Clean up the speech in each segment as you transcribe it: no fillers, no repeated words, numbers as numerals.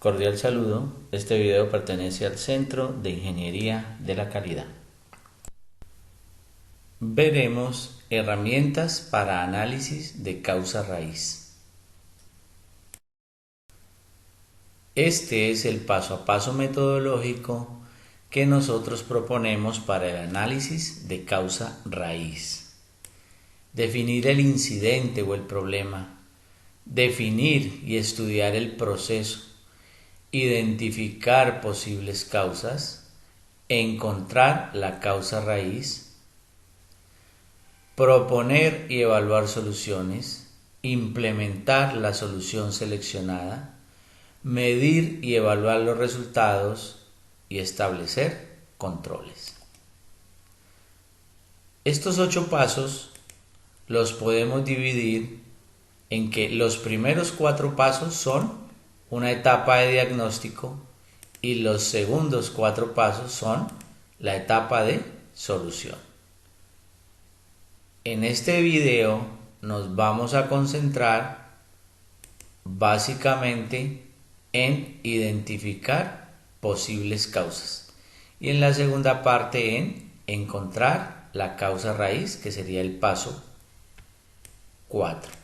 Cordial saludo, este video pertenece al Centro de Ingeniería de la Calidad. Veremos herramientas para análisis de causa raíz. Este es el paso a paso metodológico que nosotros proponemos para el análisis de causa raíz. Definir el incidente o el problema, definir y estudiar el proceso, identificar posibles causas, encontrar la causa raíz, proponer y evaluar soluciones, implementar la solución seleccionada, medir y evaluar los resultados y establecer controles. Estos 8 pasos los podemos dividir en que los primeros 4 pasos son una etapa de diagnóstico y los segundos 4 pasos son la etapa de solución. En este video nos vamos a concentrar básicamente en identificar posibles causas y en la segunda parte en encontrar la causa raíz, que sería el paso 4.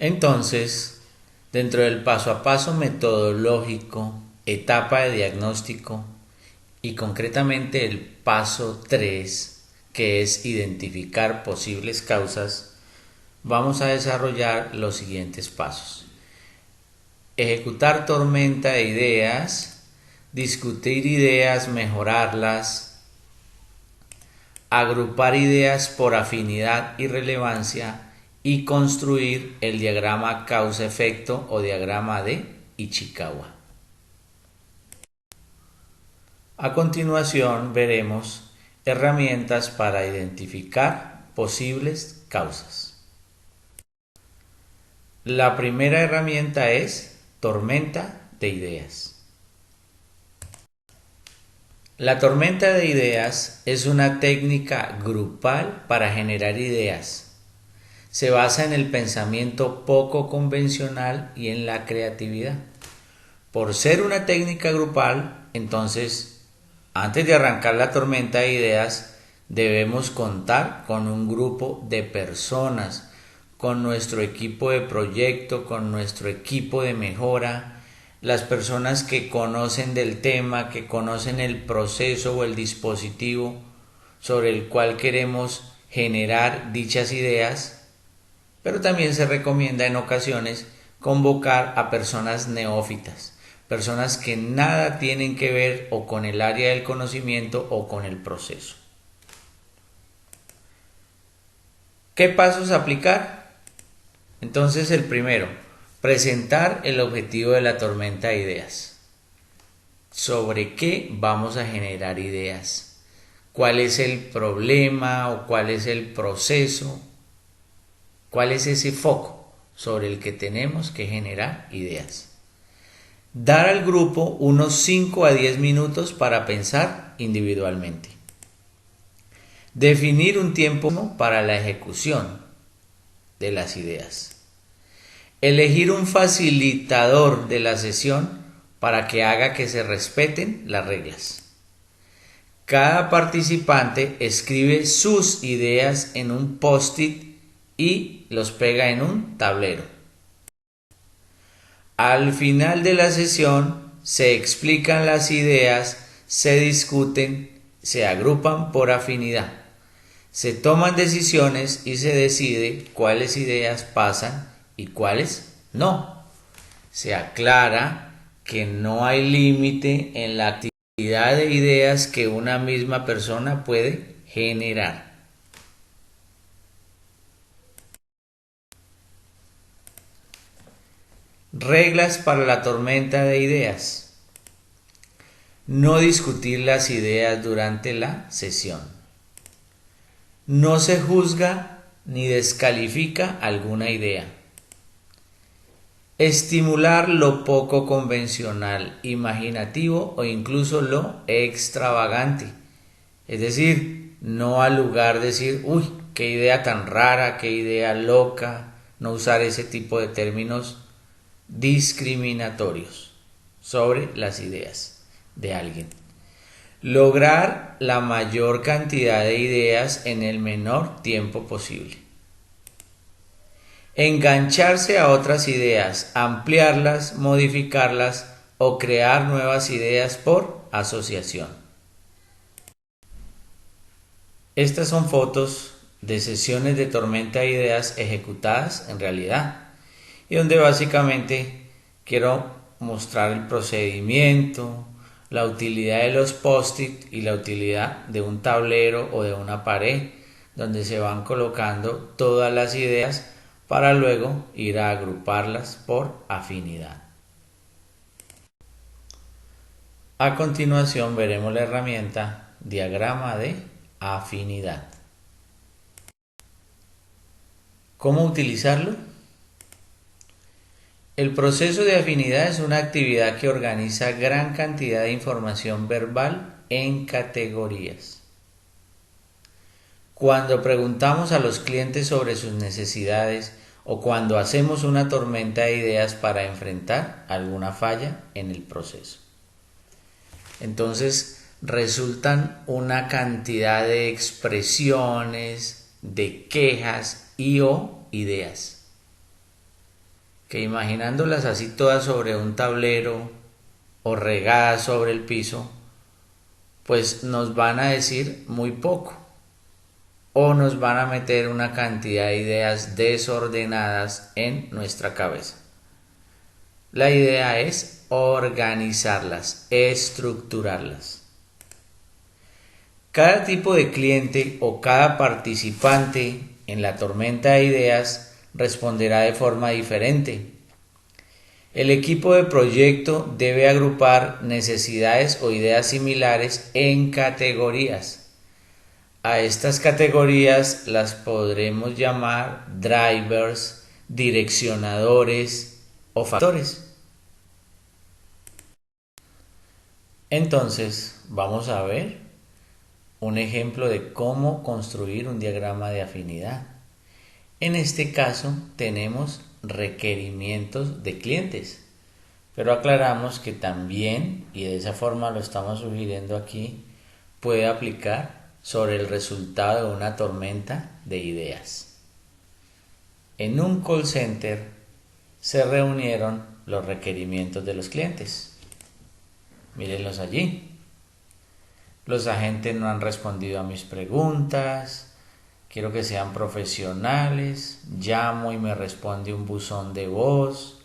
Entonces, dentro del paso a paso metodológico, etapa de diagnóstico y concretamente el paso 3, que es identificar posibles causas, vamos a desarrollar los siguientes pasos. Ejecutar tormenta de ideas, discutir ideas, mejorarlas, agrupar ideas por afinidad y relevancia, y construir el diagrama causa-efecto o diagrama de Ichikawa. A continuación veremos herramientas para identificar posibles causas. La primera herramienta es tormenta de ideas. La tormenta de ideas es una técnica grupal para generar ideas. Se basa en el pensamiento poco convencional y en la creatividad. Por ser una técnica grupal, entonces, antes de arrancar la tormenta de ideas, debemos contar con un grupo de personas, con nuestro equipo de proyecto, con nuestro equipo de mejora, las personas que conocen del tema, que conocen el proceso o el dispositivo sobre el cual queremos generar dichas ideas. Pero también se recomienda en ocasiones convocar a personas neófitas, personas que nada tienen que ver o con el área del conocimiento o con el proceso. ¿Qué pasos aplicar? Entonces el primero, presentar el objetivo de la tormenta de ideas. ¿Sobre qué vamos a generar ideas? ¿Cuál es el problema o cuál es el proceso? ¿Cuál es ese foco sobre el que tenemos que generar ideas? Dar al grupo unos 5 a 10 minutos para pensar individualmente. Definir un tiempo para la ejecución de las ideas. Elegir un facilitador de la sesión para que haga que se respeten las reglas. Cada participante escribe sus ideas en un post-it y los pega en un tablero. Al final de la sesión se explican las ideas, se discuten, se agrupan por afinidad, se toman decisiones y se decide cuáles ideas pasan y cuáles no. Se aclara que no hay límite en la actividad de ideas que una misma persona puede generar. Reglas para la tormenta de ideas. No discutir las ideas durante la sesión. No se juzga ni descalifica alguna idea. Estimular lo poco convencional, imaginativo o incluso lo extravagante. Es decir, no al lugar decir, uy, qué idea tan rara, qué idea loca, no usar ese tipo de términos discriminatorios sobre las ideas de alguien. Lograr la mayor cantidad de ideas en el menor tiempo posible. Engancharse a otras ideas, ampliarlas, modificarlas o crear nuevas ideas por asociación. Estas son fotos de sesiones de tormenta de ideas ejecutadas en realidad y donde básicamente quiero mostrar el procedimiento, la utilidad de los post-it y la utilidad de un tablero o de una pared donde se van colocando todas las ideas para luego ir a agruparlas por afinidad. A continuación veremos la herramienta diagrama de afinidad. ¿Cómo utilizarlo? El proceso de afinidad es una actividad que organiza gran cantidad de información verbal en categorías. Cuando preguntamos a los clientes sobre sus necesidades o cuando hacemos una tormenta de ideas para enfrentar alguna falla en el proceso. Entonces resultan una cantidad de expresiones, de quejas y o ideas, que imaginándolas así todas sobre un tablero o regadas sobre el piso, pues nos van a decir muy poco o nos van a meter una cantidad de ideas desordenadas en nuestra cabeza. La idea es organizarlas, estructurarlas. Cada tipo de cliente o cada participante en la tormenta de ideas responderá de forma diferente. El equipo de proyecto debe agrupar necesidades o ideas similares en categorías. A estas categorías las podremos llamar drivers, direccionadores o factores. Entonces, vamos a ver un ejemplo de cómo construir un diagrama de afinidad. En este caso tenemos requerimientos de clientes, pero aclaramos que también, y de esa forma lo estamos sugiriendo aquí, puede aplicar sobre el resultado de una tormenta de ideas. En un call center se reunieron los requerimientos de los clientes. Mírenlos allí. Los agentes no han respondido a mis preguntas. Quiero que sean profesionales. Llamo y me responde un buzón de voz.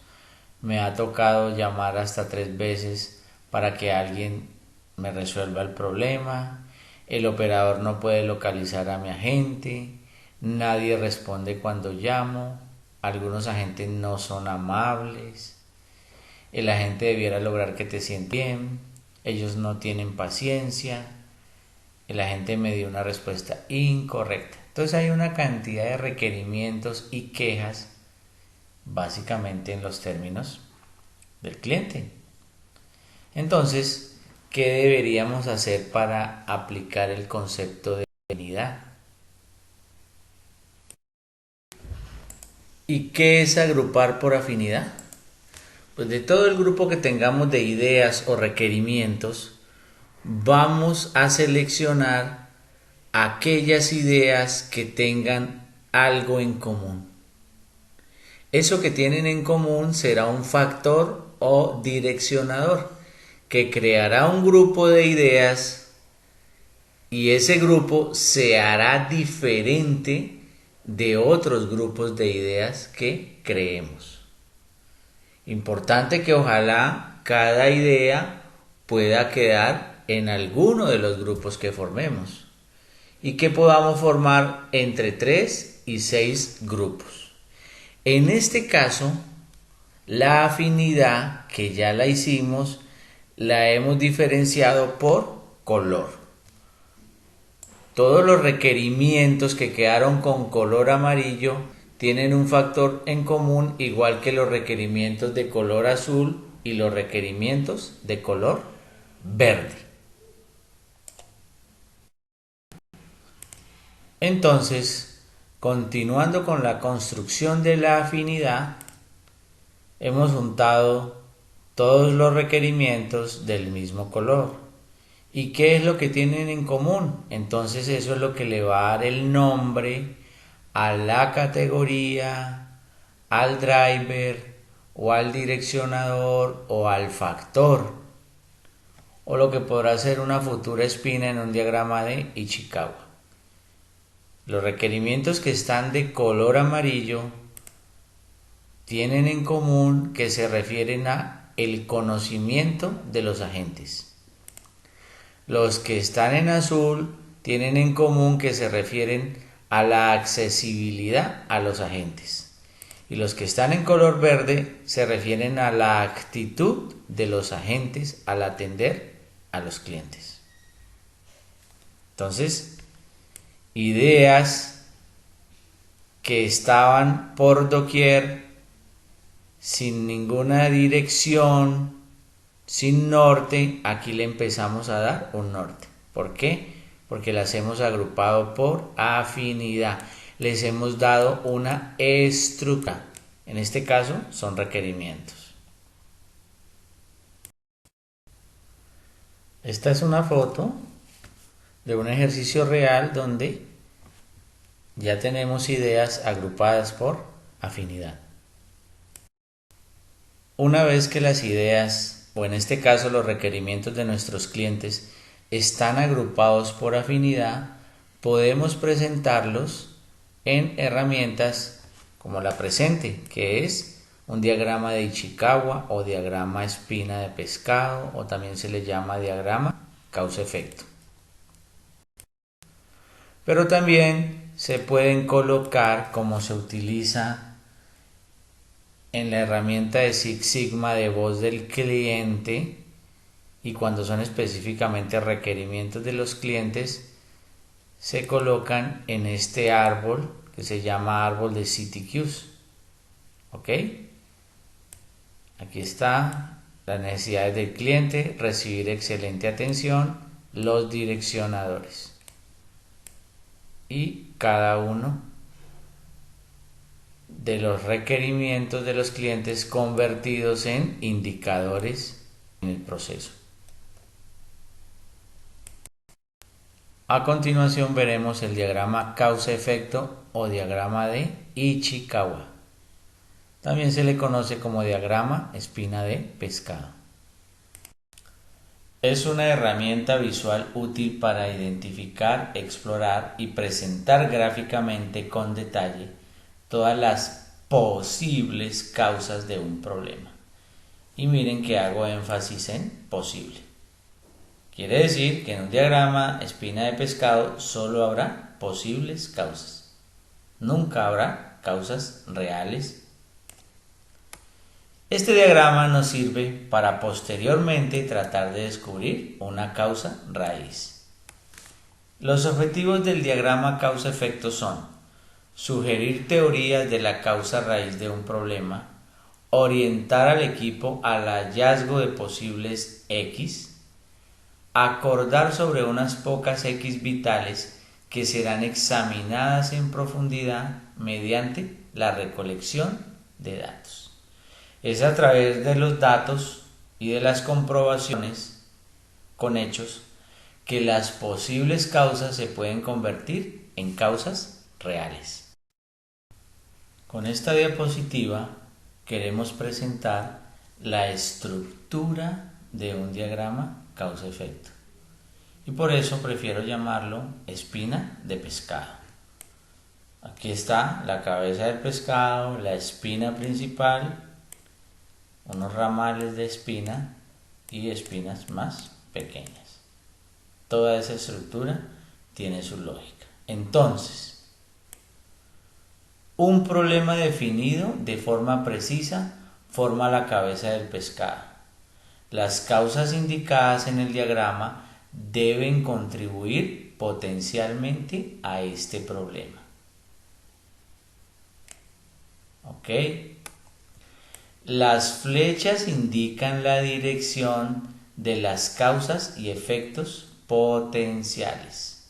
Me ha tocado llamar hasta 3 veces para que alguien me resuelva el problema. El operador no puede localizar a mi agente. Nadie responde cuando llamo. Algunos agentes no son amables. El agente debiera lograr que te sientas bien. Ellos no tienen paciencia. El agente me dio una respuesta incorrecta. Entonces hay una cantidad de requerimientos y quejas básicamente en los términos del cliente. Entonces, ¿qué deberíamos hacer para aplicar el concepto de afinidad? ¿Y qué es agrupar por afinidad? Pues de todo el grupo que tengamos de ideas o requerimientos, vamos a seleccionar aquellas ideas que tengan algo en común. Eso que tienen en común será un factor o direccionador que creará un grupo de ideas y ese grupo se hará diferente de otros grupos de ideas que creemos. Importante que ojalá cada idea pueda quedar en alguno de los grupos que formemos y que podamos formar entre 3 y 6 grupos. En este caso, la afinidad que ya la hicimos, la hemos diferenciado por color. Todos los requerimientos que quedaron con color amarillo tienen un factor en común, igual que los requerimientos de color azul y los requerimientos de color verde. Entonces, continuando con la construcción de la afinidad, hemos juntado todos los requerimientos del mismo color. ¿Y qué es lo que tienen en común? Entonces eso es lo que le va a dar el nombre a la categoría, al driver o al direccionador o al factor, o lo que podrá ser una futura espina en un diagrama de Ichikawa. Los requerimientos que están de color amarillo tienen en común que se refieren a el conocimiento de los agentes. Los que están en azul tienen en común que se refieren a la accesibilidad a los agentes. Y los que están en color verde se refieren a la actitud de los agentes al atender a los clientes. Entonces, ideas que estaban por doquier, sin ninguna dirección, sin norte, aquí le empezamos a dar un norte. ¿Por qué? Porque las hemos agrupado por afinidad. Les hemos dado una estructura. En este caso son requerimientos. Esta es una foto de un ejercicio real donde ya tenemos ideas agrupadas por afinidad. Una vez que las ideas, o en este caso los requerimientos de nuestros clientes, están agrupados por afinidad, podemos presentarlos en herramientas como la presente, que es un diagrama de Ichikawa o diagrama espina de pescado, o también se le llama diagrama causa-efecto. Pero también se pueden colocar, como se utiliza en la herramienta de Six Sigma de voz del cliente, y cuando son específicamente requerimientos de los clientes, se colocan en este árbol que se llama árbol de CTQs. ¿Ok? Aquí está las necesidades del cliente, recibir excelente atención, los direccionadores y cada uno de los requerimientos de los clientes convertidos en indicadores en el proceso. A continuación veremos el diagrama causa-efecto o diagrama de Ichikawa. También se le conoce como diagrama espina de pescado. Es una herramienta visual útil para identificar, explorar y presentar gráficamente con detalle todas las posibles causas de un problema. Y miren que hago énfasis en posible. Quiere decir que en un diagrama espina de pescado solo habrá posibles causas. Nunca habrá causas reales. Este diagrama nos sirve para posteriormente tratar de descubrir una causa raíz. Los objetivos del diagrama causa-efecto son sugerir teorías de la causa raíz de un problema, orientar al equipo al hallazgo de posibles X, acordar sobre unas pocas X vitales que serán examinadas en profundidad mediante la recolección de datos. Es a través de los datos y de las comprobaciones con hechos que las posibles causas se pueden convertir en causas reales. Con esta diapositiva queremos presentar la estructura de un diagrama causa-efecto. Y por eso prefiero llamarlo espina de pescado. Aquí está la cabeza del pescado, la espina principal, unos ramales de espina y espinas más pequeñas. Toda esa estructura tiene su lógica. Entonces, un problema definido de forma precisa forma la cabeza del pescado. Las causas indicadas en el diagrama deben contribuir potencialmente a este problema. ¿Ok? Las flechas indican la dirección de las causas y efectos potenciales.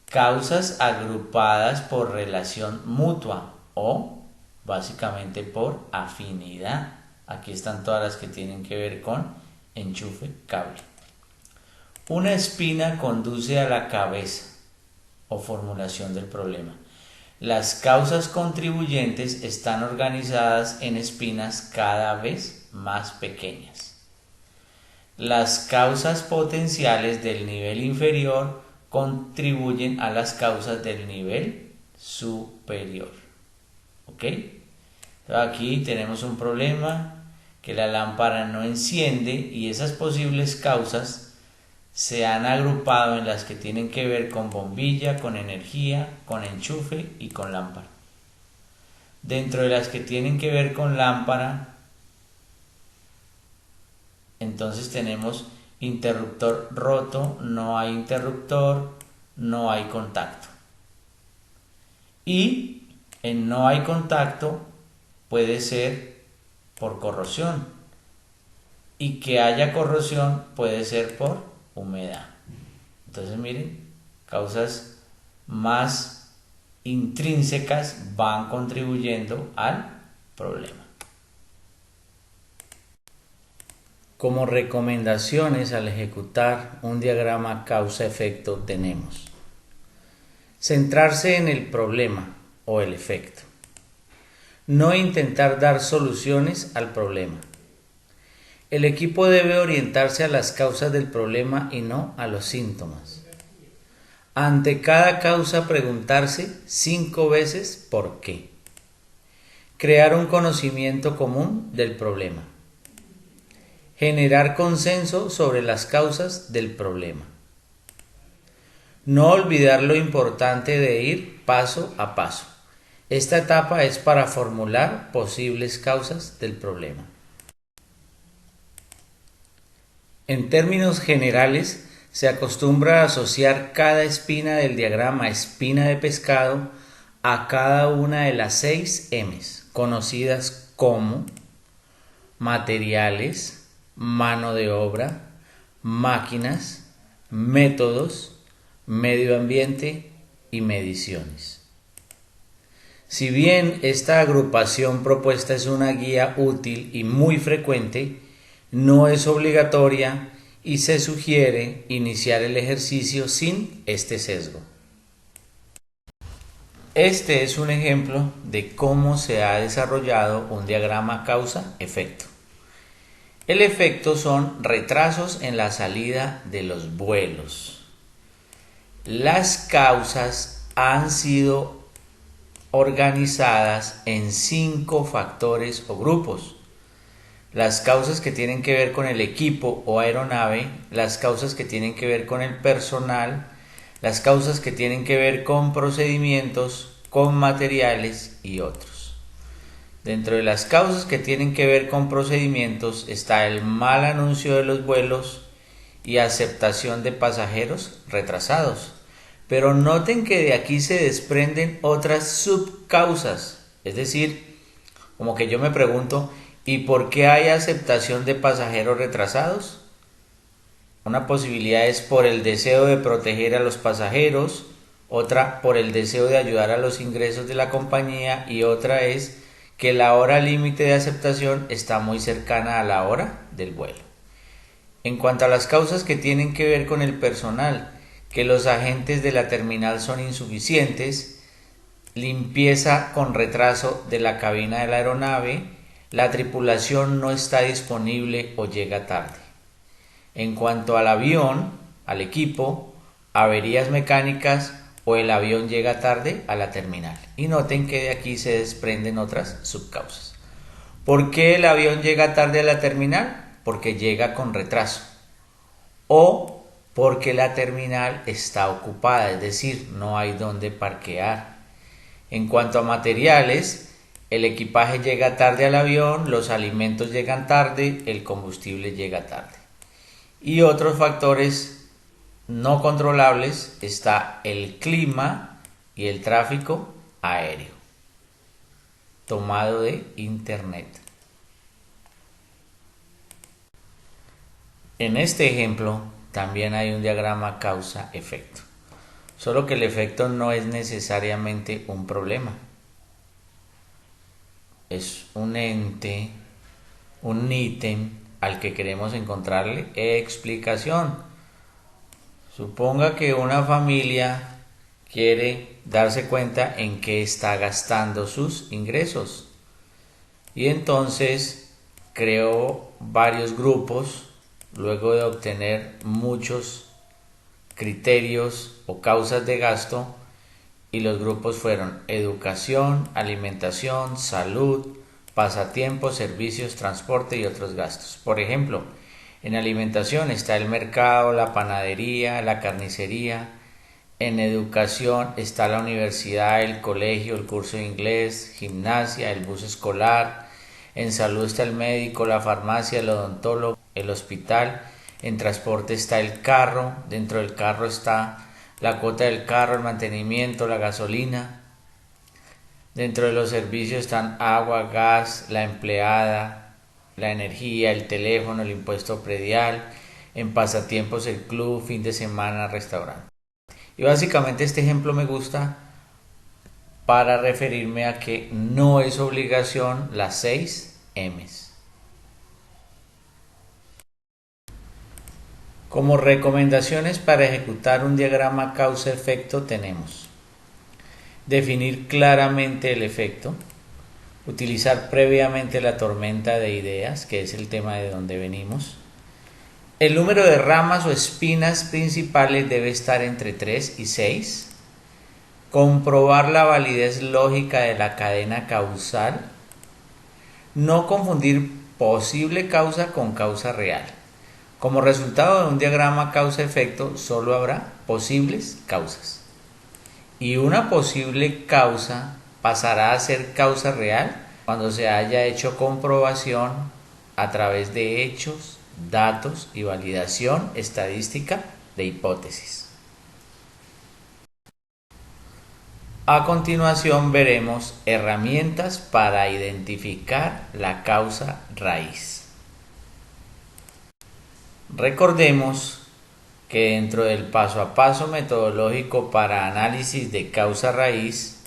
Causas agrupadas por relación mutua o básicamente por afinidad. Aquí están todas las que tienen que ver con enchufe, cable. Una espina conduce a la cabeza o formulación del problema. Las causas contribuyentes están organizadas en espinas cada vez más pequeñas. Las causas potenciales del nivel inferior contribuyen a las causas del nivel superior. ¿Ok? Aquí tenemos un problema, que la lámpara no enciende, y esas posibles causas se han agrupado en las que tienen que ver con bombilla, con energía, con enchufe y con lámpara. Dentro de las que tienen que ver con lámpara, entonces tenemos interruptor roto, no hay interruptor, no hay contacto. Y en no hay contacto puede ser por corrosión, y que haya corrosión puede ser por humedad. Entonces miren, causas más intrínsecas van contribuyendo al problema. Como recomendaciones al ejecutar un diagrama causa-efecto tenemos: centrarse en el problema o el efecto. No intentar dar soluciones al problema. El equipo debe orientarse a las causas del problema y no a los síntomas. Ante cada causa preguntarse 5 veces ¿por qué? Crear un conocimiento común del problema. Generar consenso sobre las causas del problema. No olvidar lo importante de ir paso a paso. Esta etapa es para formular posibles causas del problema. En términos generales, se acostumbra a asociar cada espina del diagrama espina de pescado a cada una de las 6 M's, conocidas como materiales, mano de obra, máquinas, métodos, medio ambiente y mediciones. Si bien esta agrupación propuesta es una guía útil y muy frecuente, no es obligatoria y se sugiere iniciar el ejercicio sin este sesgo. Este es un ejemplo de cómo se ha desarrollado un diagrama causa-efecto. El efecto son retrasos en la salida de los vuelos. Las causas han sido organizadas en 5 factores o grupos. Las causas que tienen que ver con el equipo o aeronave, las causas que tienen que ver con el personal, las causas que tienen que ver con procedimientos, con materiales y otros. Dentro de las causas que tienen que ver con procedimientos está el mal anuncio de los vuelos y aceptación de pasajeros retrasados. Pero noten que de aquí se desprenden otras subcausas, es decir, como que yo me pregunto, ¿y por qué hay aceptación de pasajeros retrasados? Una posibilidad es por el deseo de proteger a los pasajeros, otra por el deseo de ayudar a los ingresos de la compañía y otra es que la hora límite de aceptación está muy cercana a la hora del vuelo. En cuanto a las causas que tienen que ver con el personal, que los agentes de la terminal son insuficientes, limpieza con retraso de la cabina de la aeronave, la tripulación no está disponible o llega tarde. En cuanto al avión, al equipo, averías mecánicas o el avión llega tarde a la terminal. Y noten que de aquí se desprenden otras subcausas. ¿Por qué el avión llega tarde a la terminal? Porque llega con retraso. O porque la terminal está ocupada, es decir, no hay donde parquear. En cuanto a materiales, el equipaje llega tarde al avión, los alimentos llegan tarde, el combustible llega tarde. Y otros factores no controlables está el clima y el tráfico aéreo. Tomado de internet. En este ejemplo también hay un diagrama causa-efecto, solo que el efecto no es necesariamente un problema. es un ente, un ítem al que queremos encontrarle explicación. Suponga que una familia quiere darse cuenta en qué está gastando sus ingresos y entonces creó varios grupos luego de obtener muchos criterios o causas de gasto, y los grupos fueron educación, alimentación, salud, pasatiempos, servicios, transporte y otros gastos. Por ejemplo, en alimentación está el mercado, la panadería, la carnicería. En educación está la universidad, el colegio, el curso de inglés, gimnasia, el bus escolar. En salud está el médico, la farmacia, el odontólogo, el hospital. En transporte está el carro, dentro del carro está la cuota del carro, el mantenimiento, la gasolina. Dentro de los servicios están agua, gas, la empleada, la energía, el teléfono, el impuesto predial. En pasatiempos el club, fin de semana, restaurante. Y básicamente este ejemplo me gusta para referirme a que no es obligación las 6 M's. Como recomendaciones para ejecutar un diagrama causa-efecto tenemos: definir claramente el efecto, utilizar previamente la tormenta de ideas, que es el tema de donde venimos. El número de ramas o espinas principales debe estar entre 3 y 6. Comprobar la validez lógica de la cadena causal. No confundir posible causa con causa real. Como resultado de un diagrama causa-efecto solo habrá posibles causas. Y una posible causa pasará a ser causa real cuando se haya hecho comprobación a través de hechos, datos y validación estadística de hipótesis. A continuación veremos herramientas para identificar la causa raíz. Recordemos que dentro del paso a paso metodológico para análisis de causa raíz,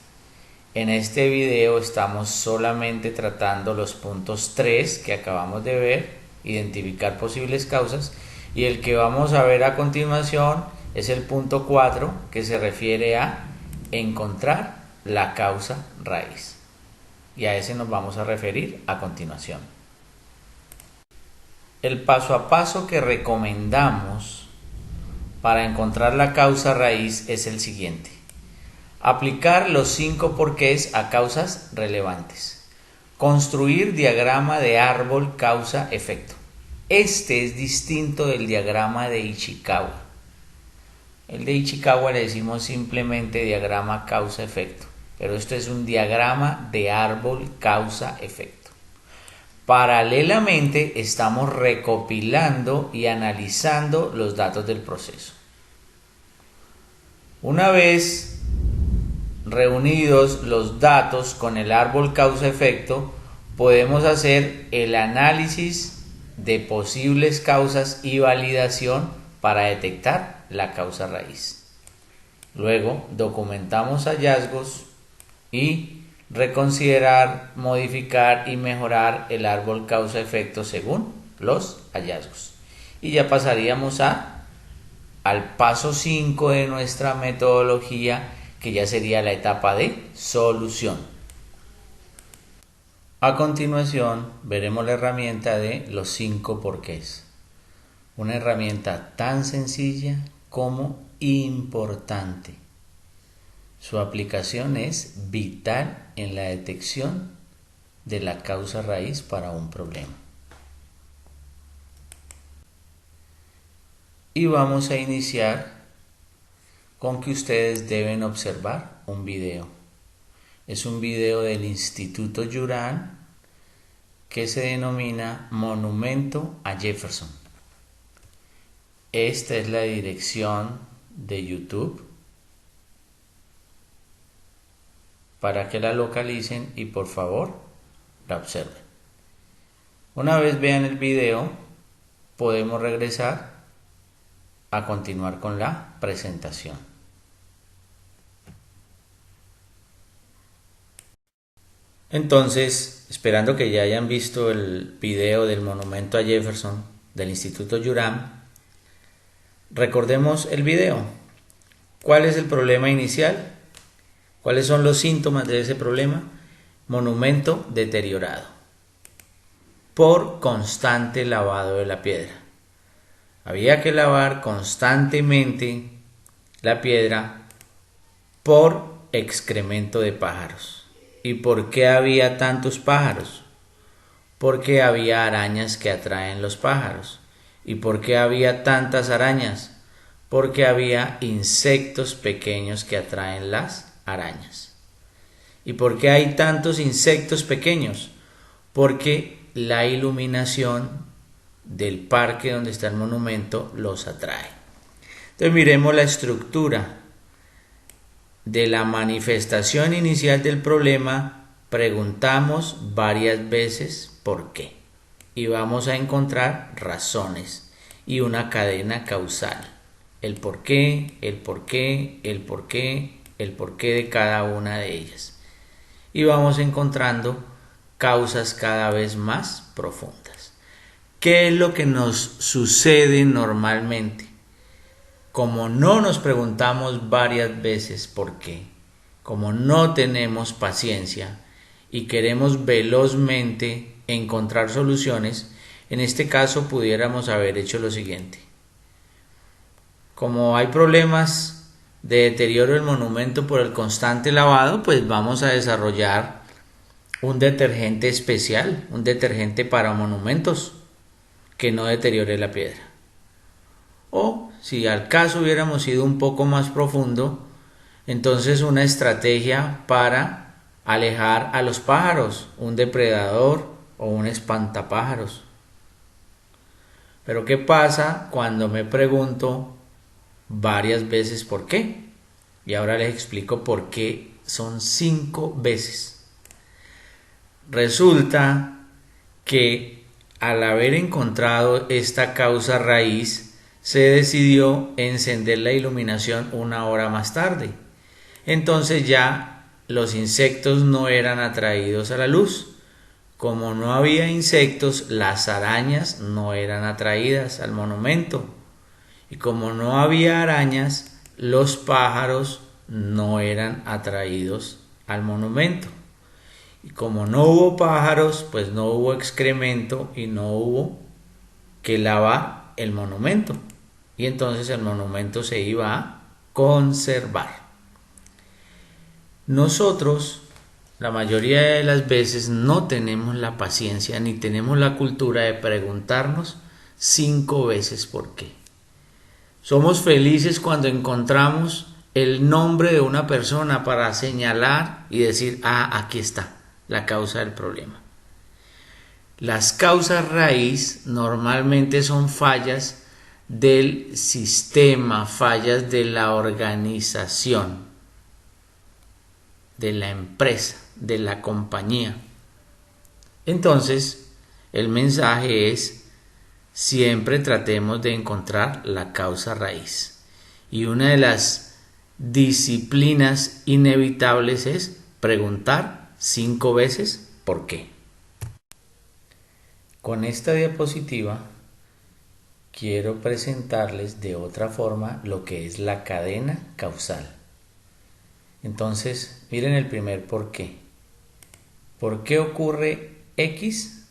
en este video estamos solamente tratando los puntos 3 que acabamos de ver, identificar posibles causas, y el que vamos a ver a continuación es el punto 4, que se refiere a encontrar la causa raíz, y a ese nos vamos a referir a continuación. El paso a paso que recomendamos para encontrar la causa raíz es el siguiente: aplicar los 5 porqués a causas relevantes. Construir diagrama de árbol causa-efecto. Este es distinto del diagrama de Ichikawa. El de Ichikawa le decimos simplemente diagrama causa-efecto, pero esto es un diagrama de árbol causa-efecto. Paralelamente estamos recopilando y analizando los datos del proceso. Una vez reunidos los datos con el árbol causa-efecto, podemos hacer el análisis de posibles causas y validación para detectar la causa raíz. Luego documentamos hallazgos y reconsiderar, modificar y mejorar el árbol causa-efecto según los hallazgos. Y ya pasaríamos al paso 5 de nuestra metodología, que ya sería la etapa de solución. A continuación veremos la herramienta de los 5 porqués. Una herramienta tan sencilla como importante. Su aplicación es vital en la detección de la causa raíz para un problema. Y vamos a iniciar con que ustedes deben observar un video. Es un video del Instituto Juran que se denomina Monumento a Jefferson. Esta es la dirección de YouTube para que la localicen y por favor la observen. Una vez vean el video, podemos regresar a continuar con la presentación. Entonces, esperando que ya hayan visto el video del monumento a Jefferson del Instituto Yuram, recordemos el video. ¿Cuál es el problema inicial? ¿Cuáles son los síntomas de ese problema? Monumento deteriorado por constante lavado de la piedra. Había que lavar constantemente la piedra por excremento de pájaros. ¿Y por qué había tantos pájaros? Porque había arañas que atraen los pájaros. ¿Y por qué había tantas arañas? Porque había insectos pequeños que atraen las arañas. ¿Y por qué hay tantos insectos pequeños? Porque la iluminación del parque donde está el monumento los atrae. Entonces miremos la estructura de la manifestación inicial del problema. Preguntamos varias veces por qué y vamos a encontrar razones y una cadena causal. El por qué, el por qué, el por qué, el por qué de cada una de ellas. Y vamos encontrando causas cada vez más profundas. ¿Qué es lo que nos sucede normalmente? Como no nos preguntamos varias veces por qué, como no tenemos paciencia y queremos velozmente encontrar soluciones, en este caso pudiéramos haber hecho lo siguiente. Como hay problemas de deterioro del monumento por el constante lavado, pues vamos a desarrollar un detergente especial, un detergente para monumentos que no deteriore la piedra. O si al caso hubiéramos ido un poco más profundo, entonces una estrategia para alejar a los pájaros, un depredador o un espantapájaros. Pero ¿qué pasa cuando me pregunto varias veces por qué? Y ahora les explico por qué son 5 veces. Resulta que al haber encontrado esta causa raíz, se decidió encender la iluminación 1 hora más tarde. Entonces ya los insectos no eran atraídos a la luz. Como no había insectos, las arañas no eran atraídas al monumento. Y como no había arañas, los pájaros no eran atraídos al monumento. Y como no hubo pájaros, pues no hubo excremento y no hubo que lavar el monumento. Y entonces el monumento se iba a conservar. Nosotros, la mayoría de las veces, no tenemos la paciencia ni tenemos la cultura de preguntarnos 5 veces por qué. Somos felices cuando encontramos el nombre de una persona para señalar y decir, aquí está la causa del problema. Las causas raíz normalmente son fallas del sistema, fallas de la organización, de la empresa, de la compañía. Entonces, el mensaje es: siempre tratemos de encontrar la causa raíz. Y una de las disciplinas inevitables es preguntar 5 veces por qué. Con esta diapositiva quiero presentarles de otra forma lo que es la cadena causal. Entonces, miren el primer por qué. ¿Por qué ocurre X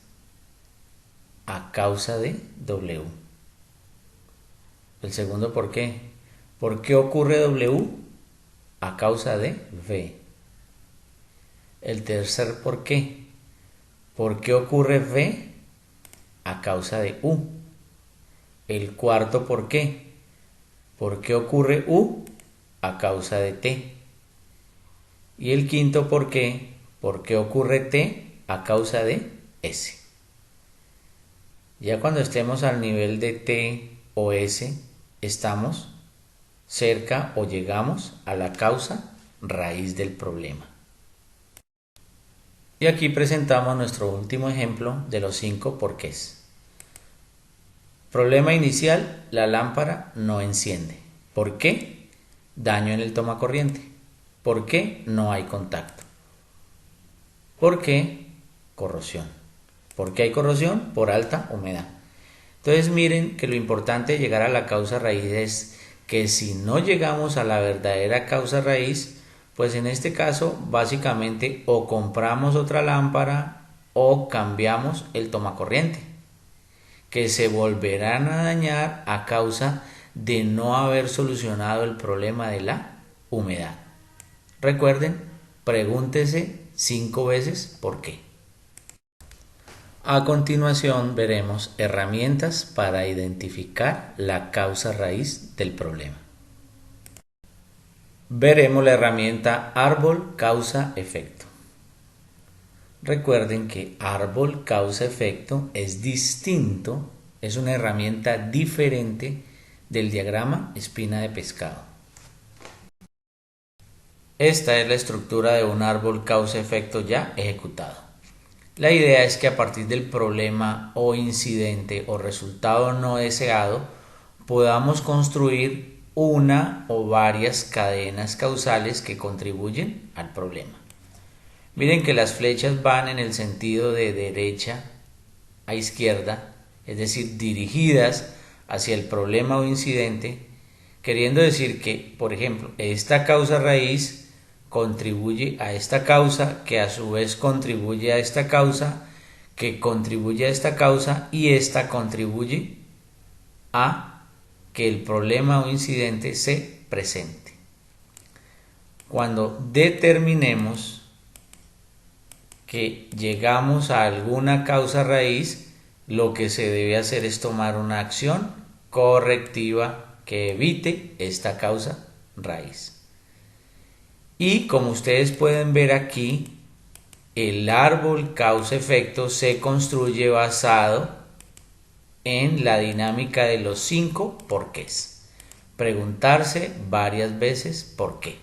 a causa de W? El segundo por qué. ¿Por qué ocurre W a causa de V? El tercer por qué. ¿Por qué ocurre V a causa de U? El cuarto por qué. ¿Por qué ocurre U a causa de T? Y el quinto por qué. ¿Por qué ocurre T a causa de S? Ya cuando estemos al nivel de T o S, estamos cerca o llegamos a la causa raíz del problema. Y aquí presentamos nuestro último ejemplo de los 5 porqués. Problema inicial: la lámpara no enciende. ¿Por qué? Daño en el tomacorriente. ¿Por qué? No hay contacto. ¿Por qué? Corrosión. ¿Por qué hay corrosión? Por alta humedad. Entonces miren que lo importante de llegar a la causa raíz es que si no llegamos a la verdadera causa raíz, pues en este caso básicamente o compramos otra lámpara o cambiamos el tomacorriente, que se volverán a dañar a causa de no haber solucionado el problema de la humedad. Recuerden, pregúntese 5 veces por qué. A continuación veremos herramientas para identificar la causa raíz del problema. Veremos la herramienta árbol causa-efecto. Recuerden que árbol causa-efecto es distinto, es una herramienta diferente del diagrama espina de pescado. Esta es la estructura de un árbol causa-efecto ya ejecutado. La idea es que a partir del problema o incidente o resultado no deseado podamos construir una o varias cadenas causales que contribuyen al problema. Miren que las flechas van en el sentido de derecha a izquierda, es decir, dirigidas hacia el problema o incidente, queriendo decir que, por ejemplo, esta causa raíz contribuye a esta causa, que a su vez contribuye a esta causa, que contribuye a esta causa, y esta contribuye a que el problema o incidente se presente. Cuando determinemos que llegamos a alguna causa raíz, lo que se debe hacer es tomar una acción correctiva que evite esta causa raíz. Y como ustedes pueden ver aquí, el árbol causa-efecto se construye basado en la dinámica de los 5 porqués. Preguntarse varias veces por qué.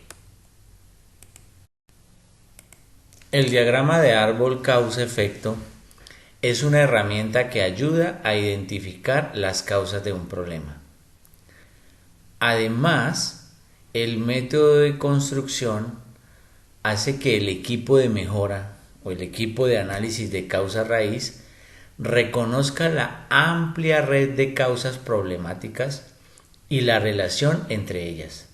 El diagrama de árbol causa-efecto es una herramienta que ayuda a identificar las causas de un problema. Además, el método de construcción hace que el equipo de mejora o el equipo de análisis de causa raíz reconozca la amplia red de causas problemáticas y la relación entre ellas.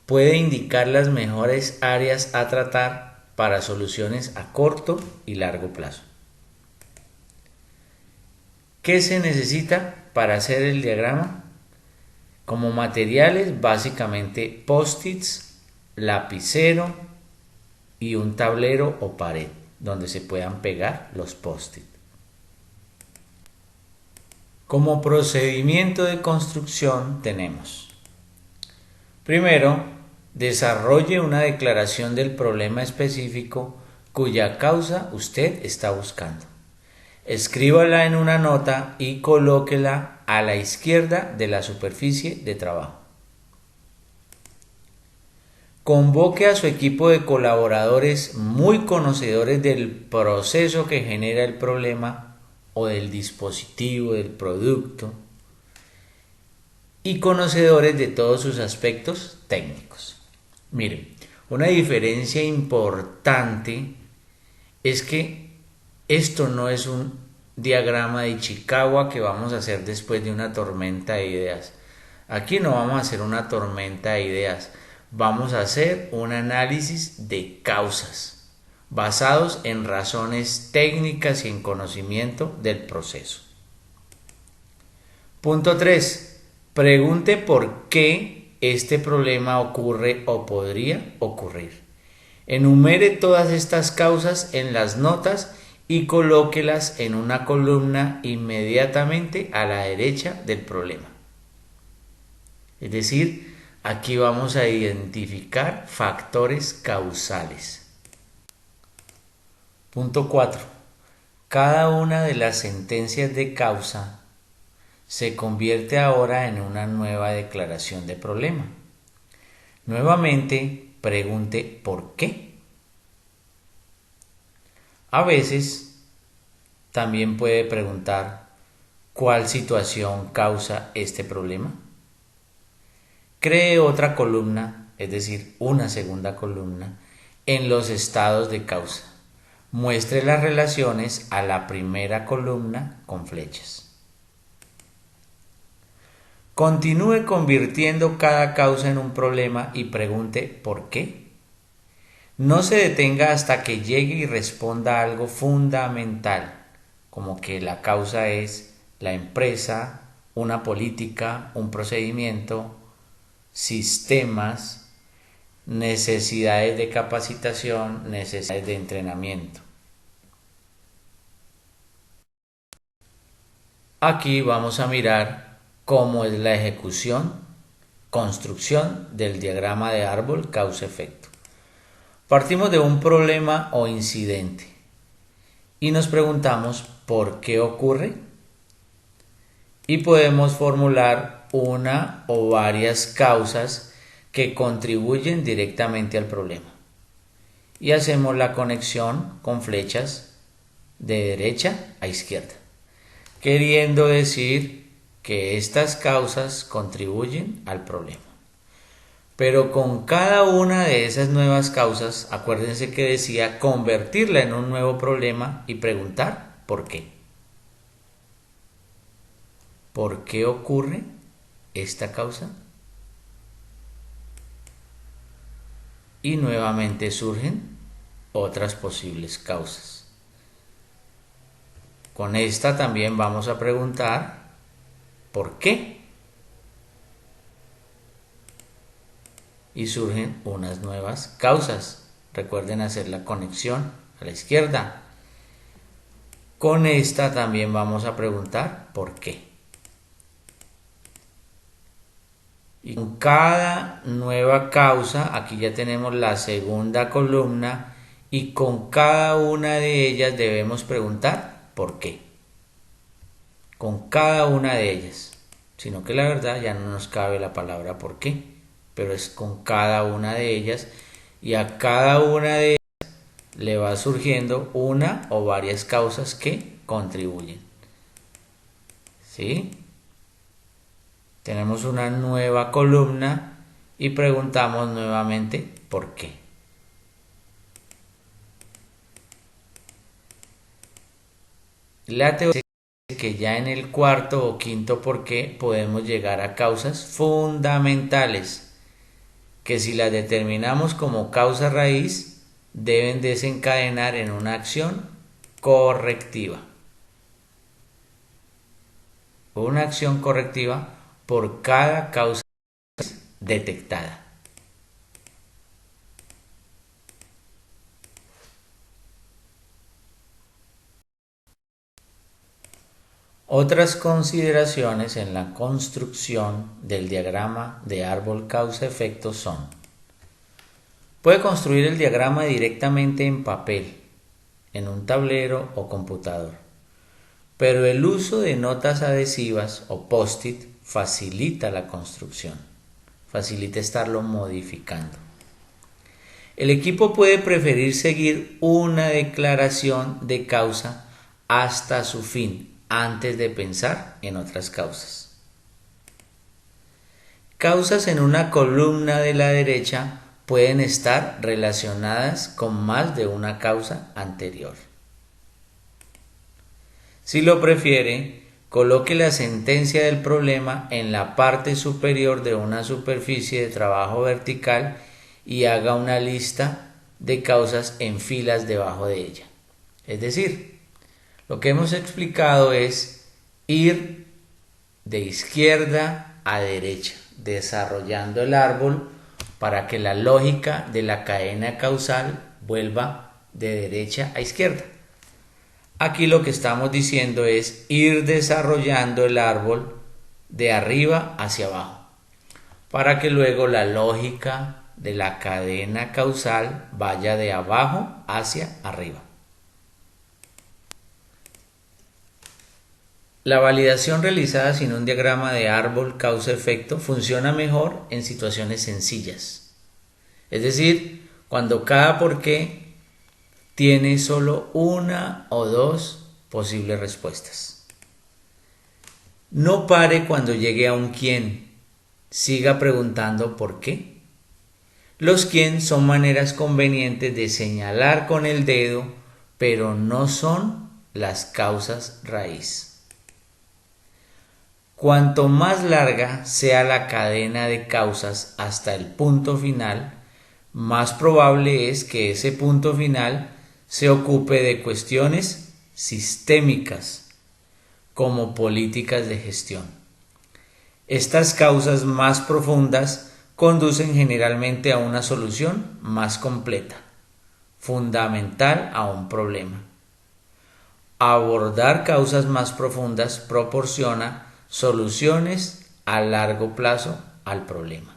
Puede indicar las mejores áreas a tratar para soluciones a corto y largo plazo. ¿Qué se necesita para hacer el diagrama? Como materiales, básicamente post-its, lapicero y un tablero o pared donde se puedan pegar los post-it. Como procedimiento de construcción tenemos: primero, desarrolle una declaración del problema específico cuya causa usted está buscando. Escríbala en una nota y colóquela a la izquierda de la superficie de trabajo. Convoque a su equipo de colaboradores muy conocedores del proceso que genera el problema o del dispositivo, del producto, y conocedores de todos sus aspectos técnicos. Miren, una diferencia importante es que esto no es un diagrama de Ichikawa que vamos a hacer después de una tormenta de ideas. Aquí no vamos a hacer una tormenta de ideas, vamos a hacer un análisis de causas basados en razones técnicas y en conocimiento del proceso. Punto 3. Pregunte por qué este problema ocurre o podría ocurrir. Enumere todas estas causas en las notas y colóquelas en una columna inmediatamente a la derecha del problema. Es decir, aquí vamos a identificar factores causales. Punto 4. Cada una de las sentencias de causa se convierte ahora en una nueva declaración de problema. Nuevamente, pregunte ¿por qué? A veces, también puede preguntar ¿cuál situación causa este problema? Cree otra columna, es decir, una segunda columna, en los estados de causa. Muestre las relaciones a la primera columna con flechas. Continúe convirtiendo cada causa en un problema y pregunte ¿por qué? No se detenga hasta que llegue y responda algo fundamental, como que la causa es la empresa, una política, un procedimiento, sistemas, necesidades de capacitación, necesidades de entrenamiento. Aquí vamos a mirar cómo es la ejecución, construcción del diagrama de árbol causa-efecto. Partimos de un problema o incidente y nos preguntamos ¿por qué ocurre? Y podemos formular una o varias causas que contribuyen directamente al problema. Y hacemos la conexión con flechas de derecha a izquierda, queriendo decir que estas causas contribuyen al problema. Pero con cada una de esas nuevas causas, acuérdense que decía convertirla en un nuevo problema y preguntar ¿por qué? ¿Por qué ocurre esta causa? Y nuevamente surgen otras posibles causas. Con esta también vamos a preguntar ¿por qué? Y surgen unas nuevas causas. Recuerden hacer la conexión a la izquierda. Con esta también vamos a preguntar ¿por qué? Y con cada nueva causa, aquí ya tenemos la segunda columna y con cada una de ellas debemos preguntar ¿por qué? Con cada una de ellas. Sino que la verdad ya no nos cabe la palabra ¿por qué? Pero es con cada una de ellas y a cada una de ellas le va surgiendo una o varias causas que contribuyen. ¿Sí? Tenemos una nueva columna y preguntamos nuevamente ¿por qué? La teoría dice que ya en el cuarto o quinto por qué podemos llegar a causas fundamentales que si las determinamos como causa raíz deben desencadenar en una acción correctiva. Una acción correctiva por cada causa detectada. Otras consideraciones en la construcción del diagrama de árbol causa-efecto son: puede construir el diagrama directamente en papel, en un tablero o computador, pero el uso de notas adhesivas o post-it facilita la construcción, facilita estarlo modificando. El equipo puede preferir seguir una declaración de causa hasta su fin, antes de pensar en otras causas. Causas en una columna de la derecha pueden estar relacionadas con más de una causa anterior. Si lo prefiere, coloque la sentencia del problema en la parte superior de una superficie de trabajo vertical y haga una lista de causas en filas debajo de ella. Es decir, lo que hemos explicado es ir de izquierda a derecha, desarrollando el árbol para que la lógica de la cadena causal vuelva de derecha a izquierda. Aquí lo que estamos diciendo es ir desarrollando el árbol de arriba hacia abajo, para que luego la lógica de la cadena causal vaya de abajo hacia arriba. La validación realizada sin un diagrama de árbol causa-efecto funciona mejor en situaciones sencillas. Es decir, cuando cada por qué tiene solo una o dos posibles respuestas. No pare cuando llegue a un quién. Siga preguntando por qué. Los quién son maneras convenientes de señalar con el dedo pero no son las causas raíz. Cuanto más larga sea la cadena de causas hasta el punto final, más probable es que ese punto final se ocupe de cuestiones sistémicas, como políticas de gestión. Estas causas más profundas conducen generalmente a una solución más completa, fundamental a un problema. Abordar causas más profundas proporciona soluciones a largo plazo al problema.